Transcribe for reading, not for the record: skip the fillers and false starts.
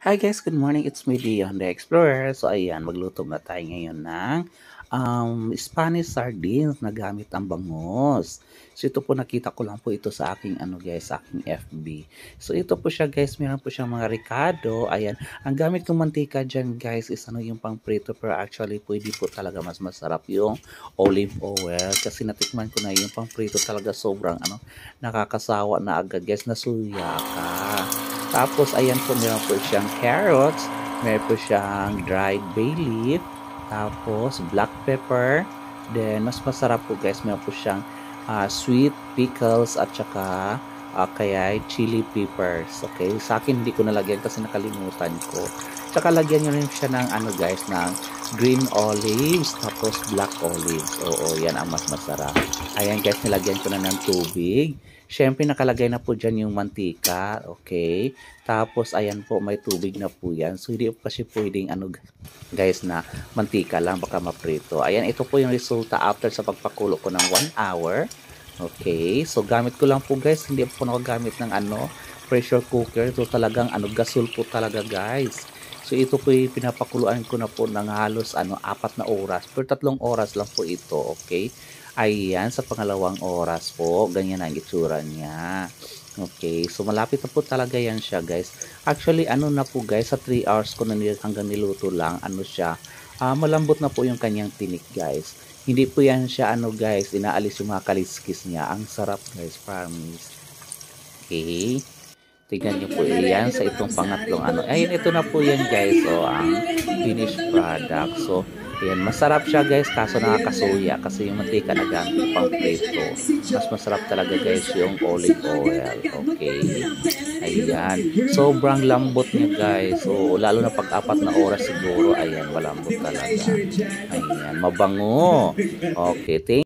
Hi guys, good morning. It's me, Dion the Explorer. So ayan, magluto na tayo ngayon ng Spanish sardines na gamit ang bangus. So ito po nakita ko lang po ito sa aking guys, sa aking FB. So ito po siya guys, meron po siyang mga ricado. Ayan, ang gamit kong mantika diyan guys is yung pang prito, pero actually pwede po talaga mas masarap yung olive oil kasi natikman ko na yung pang prito talaga sobrang nakakasawa na agad guys, nasuya ka. Tapos, ayan po, meron po siyang carrots, meron po siyang dried bay leaf, tapos black pepper, then mas masarap po guys, meron po siyang sweet pickles at saka kaya chili peppers. Okay, sa akin hindi ko nalagyan kasi nakalimutan ko. Tsaka lagyan nyo rin siya ng guys, ng green olives, tapos black olives. Oo, yan ang mas masarap. Ayan guys, nilagyan ko na ng tubig. Siyempre, nakalagay na po dyan yung mantika. Okay. Tapos, ayan po, may tubig na po yan. So, hindi po kasi pwedeng guys, na mantika lang, baka maprito. Ayan, ito po yung resulta after sa pagpakulo ko ng 1 hour. Okay. So, gamit ko lang po guys. Hindi po nakagamit ng pressure cooker. Ito talagang gasol po talaga guys. So, ito po yung pinapakuluan ko na po ng halos 4 na oras. Per 3 oras lang po ito. Okay. Ayan, sa pangalawang oras po, ganyan ang itsura niya. Okay, so malapit na po talaga yan siya guys. Actually, na po guys, sa 3 hours ko na hanggang niluto lang, siya, malambot na po yung kanyang tinik guys. Hindi po yan siya, guys, inaalis yung mga kaliskis niya. Ang sarap guys, promise. Okay, tignan nyo po yan sa itong pangatlong Ayun, ito na po yan guys, so ang finished product. So, ayan, masarap siya guys, kaso nakakasuya kasi yung mantika na gamit pang prito. Mas masarap talaga guys yung olive oil. Okay. Ayan. Sobrang lambot niya guys. So, lalo na pag 4 na oras siguro, ayan, malambot talaga. Ayan, mabango. Okay,